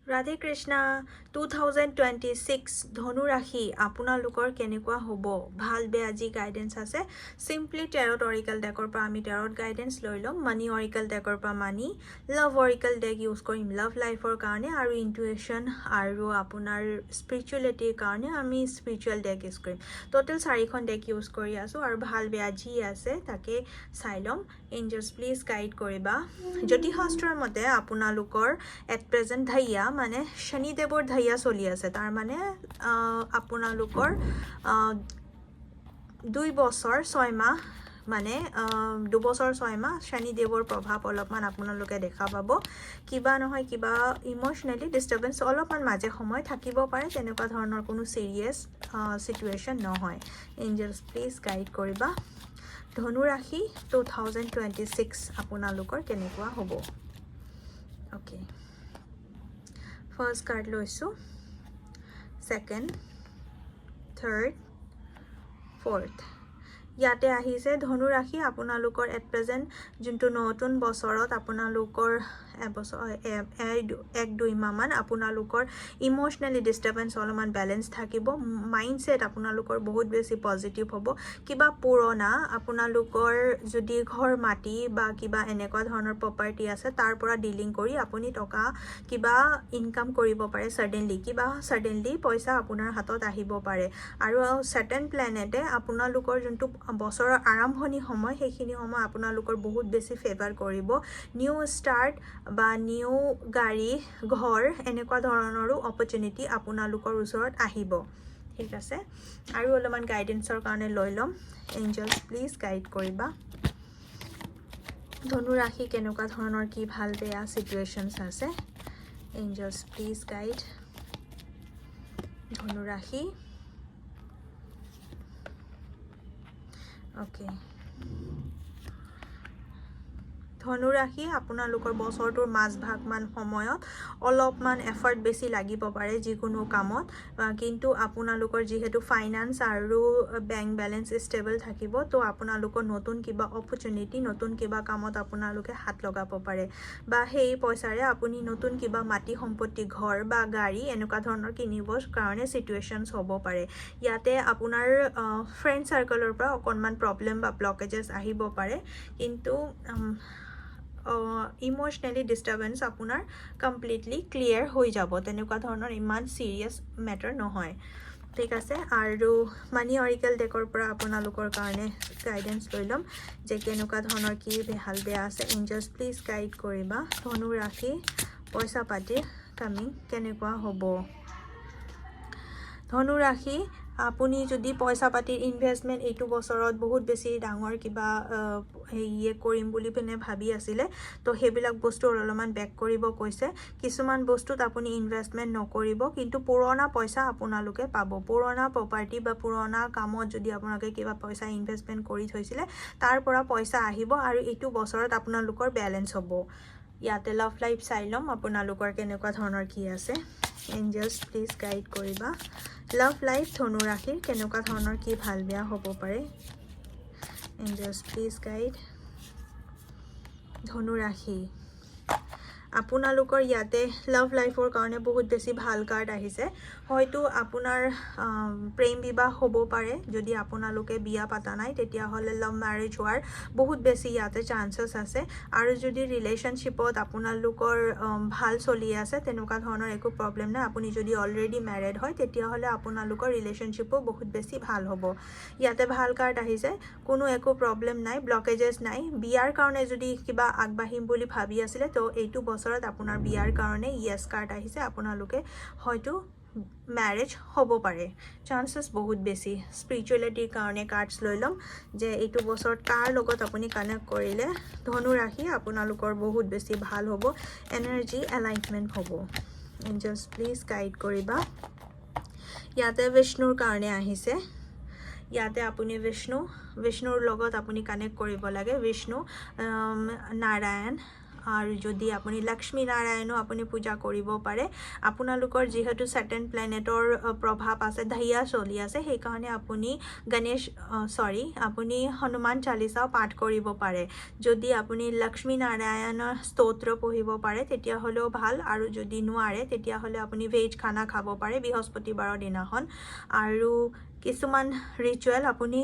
Radhe Krishna 2026 ধনু ৰাশি আপোনালোকৰ কেনেকুৱা হ'ব ভাল বেয়া যি গাইডেন্স আছে সিম্পলি টেৰট অৰিকেল ডেকৰ পৰা আমি টেৰট গাইডেন্স লৈ লম মানি অৰিকেল ডেকৰ পৰা মানি লাভ অৰিকেল ডেক ইউজ কৰিম লাভ লাইফৰ কাৰণে আৰু ইনটুইশন আৰু আপোনাৰ স্পিৰিচুৱেলিটিৰ কাৰণে আমি স্পিৰিচুৱেল ডেক ইউজ কৰিম টোটেল 4খন ডেক ইউজ কৰি আছো আৰু ভাল বেয়া যি আছে তাকে চাই লম এঞ্জেলছ প্লিজ গাইড কৰিবা জ্যোতিষশাস্ত্ৰৰ মতে আপোনালোকৰ এট প্ৰেজেন্ট ধাইয়া মানে শনিদেৱৰ ধাইয়া চলি আছে তাৰ মানে আপোনালোকৰ 2 বছৰ 6 মাহ মানে 2 বছৰ 6 মাহ শনিদেৱৰ প্ৰভাৱ অলপমান আপোনালোকে দেখা পাব কিবা নহয় কিবা ইমোশনালি ডিস্টাৰবেন্স অলপমান মাজে সময় থাকিব পাৰে তেনেকুৱা ধৰণৰ কোনো সিৰিয়াস সিচুৱেশন নহয় এঞ্জেলছ প্লিজ গাইড কৰিবা ধনু ৰাশি 2026 আপোনালোকৰ কেনেকুৱা হ'ব ওকে First card লৈছো second third fourth ইয়াতে আহিছে ধনু ৰাশি আপোনালোকৰ এট প্ৰেজেন্ট যোনটো নতুন বছৰত আপোনালোকৰ এক দুই মাহমান আপোনালোকৰ ইমোশনালি ডিস্টাৰবেন্স অলপমান বেলেন্স থাকিব মাইন্ডসেট আপোনালোকৰ বহুত বেছি পজিটিভ হ'ব কিবা পুৰণা আপোনালোকৰ যদি ঘৰ মাটি বা কিবা এনেকুৱা ধৰণৰ প্ৰপাৰ্টি আছে তাৰ পৰা ডিলিং কৰি আপুনি টকা কিবা ইনকাম কৰিব পাৰে সডেনলি পইচা আপোনাৰ হাতত আহিব পাৰে আৰু সেটেন প্লেনেটে আপোনালোকৰ যোনটো বছৰৰ আৰম্ভণি সময় সেইখিনি সময় আপোনালোকৰ বহুত বেছি ফেভাৰ কৰিব নিউ স্টাৰ্ট বা নিউ গাড়ী ঘৰ এনেকুৱা ধৰণৰো অপৰচুনিটি আপোনালোকৰ ওচৰত আহিব ঠিক আছে আৰু অলপমান গাইডেন্সৰ কাৰণে লৈ লম এঞ্জেলছ প্লিজ গাইড কৰিবা ধনু ৰাশি কেনেকুৱা ধৰণৰ কি ভাল বেয়া সিচুৱেশনছ আছে এঞ্জেলছ প্লিজ গাইড ধনু ৰাশি ওকে ধনু ৰাশি আপোনালোকৰ বছৰটোৰ মাজভাগ মান সময়ত অলপমান এফৰ্ট বেছি লাগিব পাৰে যিকোনো কামত কিন্তু আপোনালোকৰ যেহেতু ফাইনান্স আৰু বেংক বেলেন্স ষ্টেবল থাকিব তো আপোনালোকৰ নতুন কিবা অপৰচুনিটি নতুন কিবা কামত আপোনালোকে হাত লগাব পাৰে বা সেই পইচাৰে আপুনি নতুন কিবা মাটি সম্পত্তি ঘৰ বা গাড়ী এনেকুৱা ধৰণৰ কিনিবৰ কাৰণে সিচুৱেশনছ হ'ব পাৰে ইয়াতে আপোনাৰ ফ্ৰেন্ড সাৰ্কেলৰ পৰা অকনমান প্ৰবলেম বা ব্লকেজেস আহিব পাৰে কিন্তু ইমোশনালি ডিস্টাৰবেন্স আপোনাৰ কমপ্লিটলি ক্লিয়াৰ হৈ যাব তেনেকুৱা ধৰণৰ ইমান সিৰিয়াস মেটাৰ নহয় ঠিক আছে আৰু মানি অৰিকেল ডেকৰ পৰা আপোনালোকৰ কাৰণে গাইডেন্স লৈ লম যে কেনেকুৱা ধৰণৰ কি ভাল বেয়া আছে এঞ্জেলছ প্লিজ গাইড কৰিবা ধনু ৰাশি পইচা পাতি কামি কেনেকুৱা হ'ব ধনু ৰাশি আপুনি যদি পইচা পাতিৰ ইনভেষ্টমেন্ট এইটো বছৰত বহুত বেছি ডাঙৰ কিবা হেইয়ে কৰিম বুলি পেনে ভাবি আছিলে তো হেবিলাক বস্তু অলপমান বেক কৰিব কৈছে কিছুমান বস্তুত আপুনি ইনভেষ্টমেন্ট নকৰিব কিন্তু পুৰণা পইচা আপোনালোকে পাব পুৰণা প্ৰপাৰ্টি বা পুৰণা কামত যদি আপোনালোকে কিবা পইচা ইনভেষ্টমেন্ট কৰি থৈছিলে তাৰ পৰা পইচা আহিব আৰু এইটো বছৰত আপোনালোকৰ বেলেন্স হ'ব ইয়াতে লাভ লাইফ চাই লম আপোনালোকৰ কেনেকুৱা ধৰণৰ কি আছে এঞ্জেলছ প্লিজ গাইড কৰিবা লাভ লাইফ ধনু ৰাশিৰ কেনেকুৱা ধৰণৰ কি ভাল বেয়া হ'ব পাৰে এঞ্জেলছ প্লিজ গাইড ধনু ৰাশি আপোনালোকৰ ইয়াতে লাভ লাইফৰ কাৰণে বহুত বেছি ভাল কাৰ্ড আহিছে হয়তো আপোনাৰ প্ৰেম বিবাহ হ'ব পাৰে যদি আপোনালোকে বিয়া পাতা নাই তেতিয়া হলে লাভ ম্যাৰেজ হোৱাৰ বহুত বেছি ইয়াতে চান্সেস আছে আৰু যদি ৰিলেশনশিপত আপোনালোকৰ ভাল চলি আছে তেনেকুৱা ধৰণৰ একো প্ৰবলেম নাই আপুনি যদি অলৰেডি ম্যাৰেড হয় তেতিয়া হলে আপোনালোকৰ ৰিলেশনশিপো বহুত বেছি ভাল হ'ব ইয়াতে ভাল কাৰ্ড আহিছে কোনো একো প্ৰবলেম নাই ব্লকেজেস নাই বিয়াৰ কাৰণে যদি কিবা আগবাঢ়িম বুলি ভাবি আছিল তো এইটো বছৰত আপোনাৰ বিয়াৰ কাৰণে ইয়েস কাৰ্ড আহিছে আপোনালোকে হয়তো ম্যাৰেজ হ'ব পাৰে চান্সেস বহুত বেছি স্পিৰিচুৱেলিটিৰ কাৰণে কাৰ্ডছ লৈ লম যে এইটো বছৰত কাৰ লগত আপুনি কানেক্ট কৰিলে ধনু ৰাশি আপোনালোকৰ বহুত বেছি ভাল হ'ব এনাৰ্জি এলাইনমেন্ট হ'ব এঞ্জেলছ প্লিজ গাইড কৰিবা ইয়াতে বিষ্ণুৰ কাৰণে আহিছে ইয়াতে আপুনি বিষ্ণুৰ লগত আপুনি কানেক্ট কৰিব লাগে বিষ্ণু নাৰায়ণ আৰু যদি আপুনি লক্ষ্মী নাৰায়ণো আপুনি পূজা কৰিব পাৰে আপোনালোকৰ যেহেতু সেটেন প্লেনেটৰ প্ৰভাৱ আছে ধাইয়া চলি আছে সেইকাৰণে আপুনি আপুনি হনুমান চালিসাও পাঠ কৰিব পাৰে যদি আপুনি লক্ষ্মী নাৰায়ণৰ স্তোত্ৰ পঢ়িব পাৰে তেতিয়া হলেও ভাল আৰু যদি নোৱাৰে তেতিয়া হলে আপুনি ভেজ খানা খাব পাৰে বৃহস্পতিবাৰৰ দিনাখন আৰু কিছুমান ৰিচুৱেল আপুনি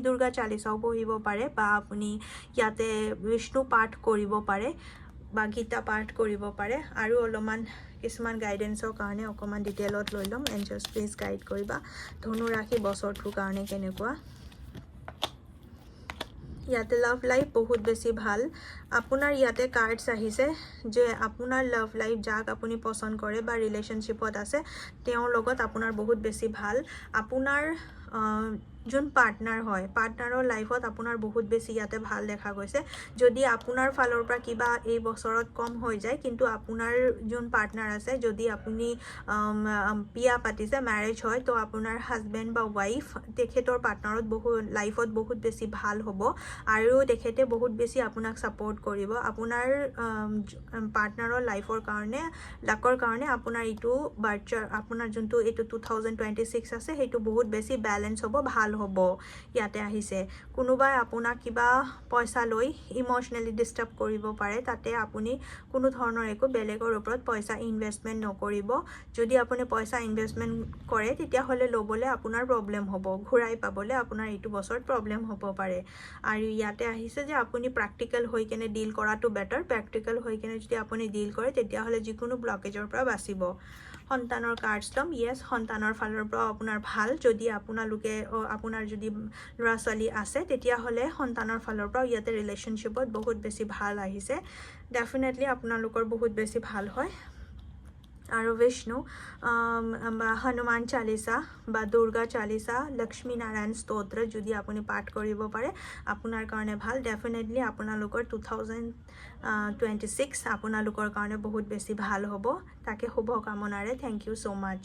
দুৰ্গা চালিসাও পঢ়িব পাৰে বা আপুনি ইয়াতে বিষ্ণু পাঠ কৰিব পাৰে বা গীতা পাঠ কৰিব পাৰে আৰু অলপমান কিছুমান গাইডেন্সৰ কাৰণে অকমান ডিটেইলত লৈ লম এঞ্জেলছ প্লিজ গাইড কৰিবা ধনু ৰাশি বছৰটোৰ কাৰণে কেনেকুৱা ইয়াতে লাভ লাইফ বহুত বেছি ভাল আপোনাৰ ইয়াতে কাৰ্ডছ আহিছে যে আপোনাৰ লাভ লাইফ যাক আপুনি পছন্দ কৰে বা ৰিলেশনশ্বিপত আছে তেওঁৰ লগত আপোনাৰ বহুত বেছি ভাল আপোনাৰ যোন পাৰ্টনাৰ হয় পাৰ্টনাৰৰ লাইফত আপোনাৰ বহুত বেছি ইয়াতে ভাল দেখা গৈছে যদি আপোনাৰ ফালৰ পৰা কিবা এই বছৰত কম হৈ যায় কিন্তু আপোনাৰ যোন পাৰ্টনাৰ আছে যদি আপুনি বিয়া পাতিছে ম্যাৰেজ হয় তো আপোনাৰ হাজবেন্ড বা ওয়াইফ তেখেতৰ পাৰ্টনাৰত লাইফত বহুত বেছি ভাল হ'ব আৰু তেখেতে বহুত বেছি আপোনাক সাপোৰ্ট কৰিব আপোনাৰ পাৰ্টনাৰৰ লাইফৰ কাৰণে লাকৰ কাৰণে আপোনাৰ ইটো বাৰ্চাৰ আপোনাৰ যোনটো এটো 2026 আছে হেতু বহুত বেছি ব্যালেন্স হ'ব ভাল হ'ব ইয়াতে আহিছে কোনোবাই আপোনাক কিবা পইচা লৈ ইমোশনালি ডিস্টার্ব কৰিব পাৰে তাতে আপুনি কোনো ধৰণৰ একো বেলেগৰ ওপৰত পইচা ইনভেষ্টমেন্ট নকৰিব যদি আপুনি পইচা ইনভেষ্টমেন্ট কৰে তেতিয়া হলে লবলে আপোনাৰ প্ৰবলেম হ'ব ঘুৰাই পাবলে আপোনাৰ ইটো বছৰত প্ৰবলেম হ'ব পাৰে আৰু ইয়াতে আহিছে যে আপুনি প্ৰ্যাকটিক্যাল হৈ কেনে ডিল কৰাটো বেটাৰ প্ৰ্যাকটিক্যাল হৈ কেনে যদি আপুনি ডিল কৰে তেতিয়া হলে যিকোনো ব্লকেজৰ পৰা বাচিব সন্তানৰ কাৰ্ডছ লম ইয়েস সন্তানৰ ফালৰ পৰা আপোনাৰ ভাল যদি আপোনালোকে আপোনাৰ যদি ল'ৰা ছোৱালী আছে তেতিয়া হলে সন্তানৰ ফালৰ পৰা ইয়াতে ৰিলেশনশ্বিপত বহুত বেছি ভাল আহিছে ডেফিনেটলি আপোনালোকৰ বহুত বেছি ভাল হয় আৰু বিষ্ণু বা হনুমান চালিসা বা দুৰ্গা চালিসা লক্ষ্মী নাৰায়ণ স্তোত্ৰ যদি আপুনি পাঠ কৰিব পাৰে আপোনাৰ কাৰণে ভাল ডেফিনেটলি আপোনালোকৰ 2026 আপোনালোকৰ কাৰণে বহুত বেছি ভাল হ'ব তাকে শুভ কামনাৰে থ্যাংক ইউ সো মাচ